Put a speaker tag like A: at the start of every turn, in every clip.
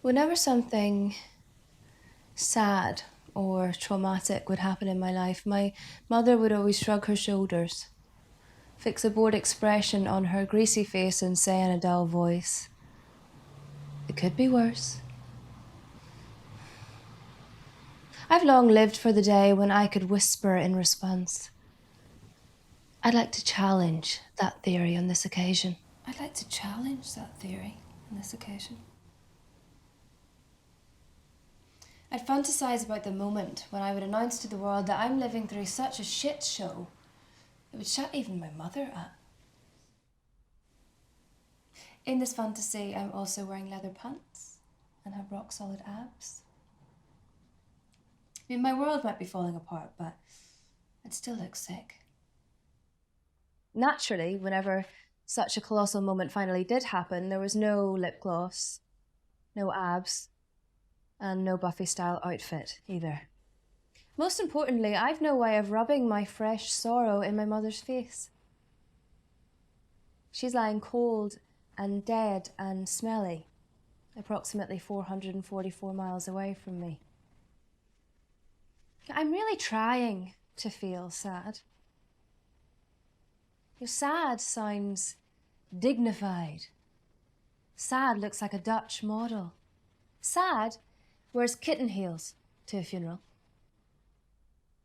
A: Whenever something sad or traumatic would happen in my life, my mother would always shrug her shoulders, fix a bored expression on her greasy face and say in a dull voice, "It could be worse." I've long lived for the day when I could whisper in response. I'd like to challenge that theory on this occasion. I'd like to challenge that theory on this occasion. I'd fantasize about the moment when I would announce to the world that I'm living through such a shit show it would shut even my mother up. In this fantasy, I'm also wearing leather pants and have rock solid abs. I mean, my world might be falling apart, but I'd still look sick. Naturally, whenever such a colossal moment finally did happen, there was no lip gloss, no abs, and no Buffy-style outfit either. Most importantly, I've no way of rubbing my fresh sorrow in my mother's face. She's lying cold and dead and smelly, approximately 444 miles away from me. I'm really trying to feel sad. Sad sounds dignified. Sad looks like a Dutch model. Sad wears kitten heels to a funeral.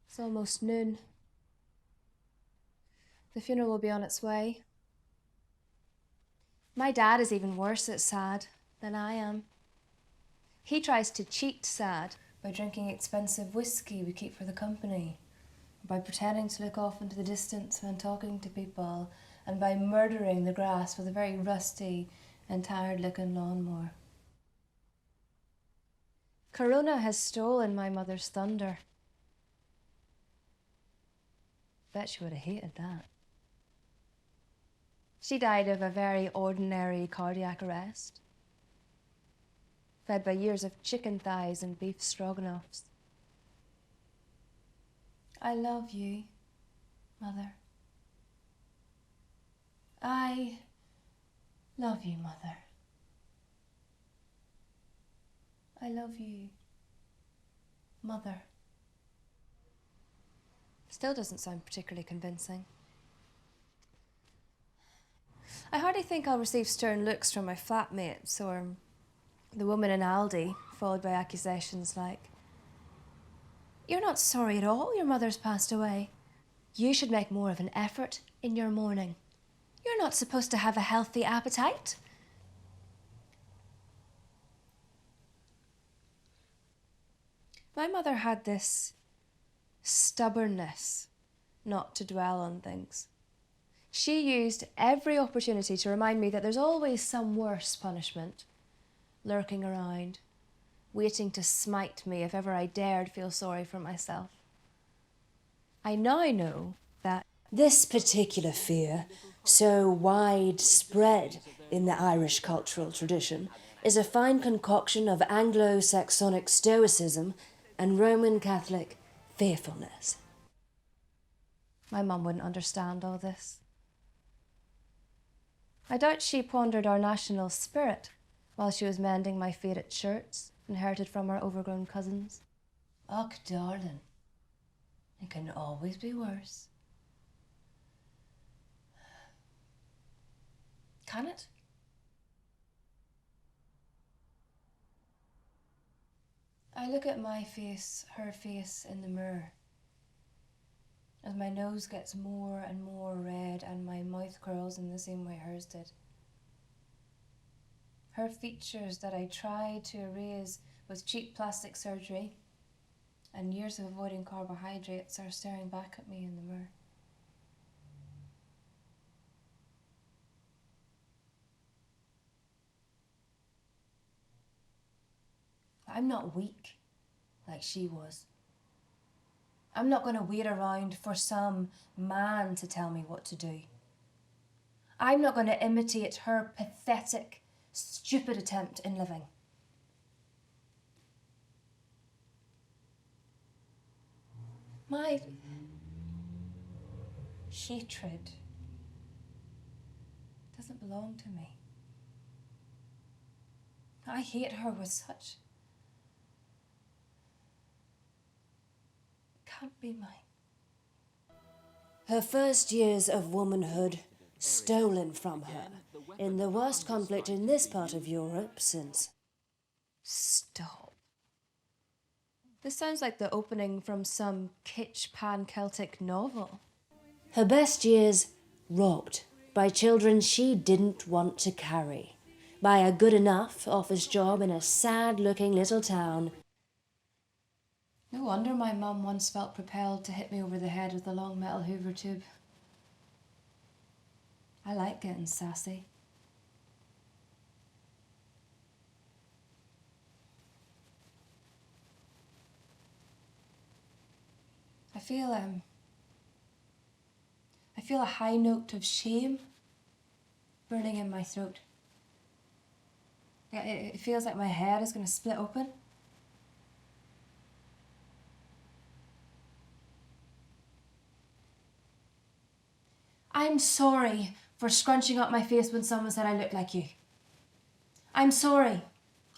A: It's almost noon. The funeral will be on its way. My dad is even worse at sad than I am. He tries to cheat sad by drinking expensive whiskey we keep for the company, by pretending to look off into the distance when talking to people, and by murdering the grass with a very rusty and tired-looking lawnmower. Corona has stolen my mother's thunder. Bet she would have hated that. She died of a very ordinary cardiac arrest, fed by years of chicken thighs and beef stroganoffs. I love you, Mother. I love you, Mother. I love you, Mother. Still doesn't sound particularly convincing. I hardly think I'll receive stern looks from my flatmates or the woman in Aldi, followed by accusations like, "You're not sorry at all your mother's passed away. You should make more of an effort in your mourning. You're not supposed to have a healthy appetite." My mother had this stubbornness not to dwell on things. She used every opportunity to remind me that there's always some worse punishment lurking around, waiting to smite me if ever I dared feel sorry for myself. I now know that this particular fear, so widespread in the Irish cultural tradition, is a fine concoction of Anglo-Saxonic stoicism and Roman Catholic faithfulness. My mum wouldn't understand all this. I doubt she pondered our national spirit while she was mending my faded shirts inherited from our overgrown cousins. Och, darling, it can always be worse. Can it? I look at my face, her face in the mirror, as my nose gets more and more red and my mouth curls in the same way hers did. Her features that I tried to erase with cheap plastic surgery and years of avoiding carbohydrates are staring back at me in the mirror. I'm not weak like she was. I'm not going to wait around for some man to tell me what to do. I'm not going to imitate her pathetic, stupid attempt in living. My hatred doesn't belong to me. I hate her with such... It can't be mine.
B: Her first years of womanhood stolen from her in the worst conflict in this part of Europe since...
A: Stop. This sounds like the opening from some kitsch pan-Celtic novel.
B: Her best years robbed by children she didn't want to carry, by a good enough office job in a sad-looking little town.
A: No wonder my mum once felt propelled to hit me over the head with a long metal Hoover tube. I like getting sassy. I feel a high note of shame burning in my throat. It feels like my head is going to split open. I'm sorry for scrunching up my face when someone said I looked like you. I'm sorry.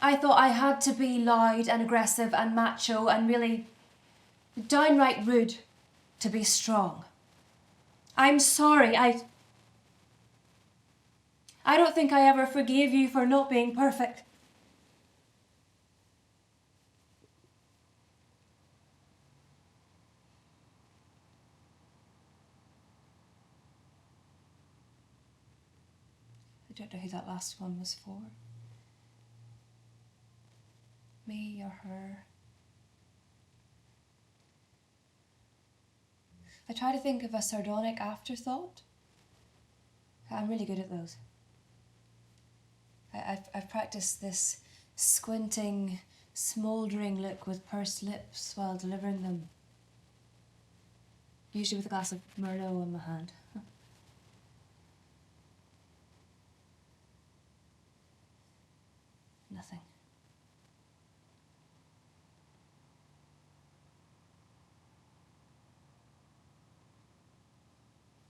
A: I thought I had to be loud and aggressive and macho and really downright rude to be strong. I'm sorry. I don't think I ever forgave you for not being perfect. I don't know who that last one was for. Me or her. I try to think of a sardonic afterthought. I'm really good at those. I've practiced this squinting, smouldering look with pursed lips while delivering them. Usually with a glass of Merlot in my hand. Nothing.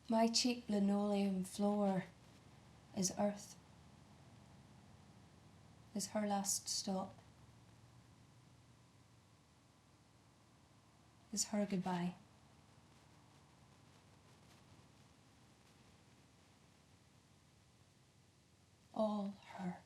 A: My cheap linoleum floor is earth. Is her last stop. Is her goodbye. All her.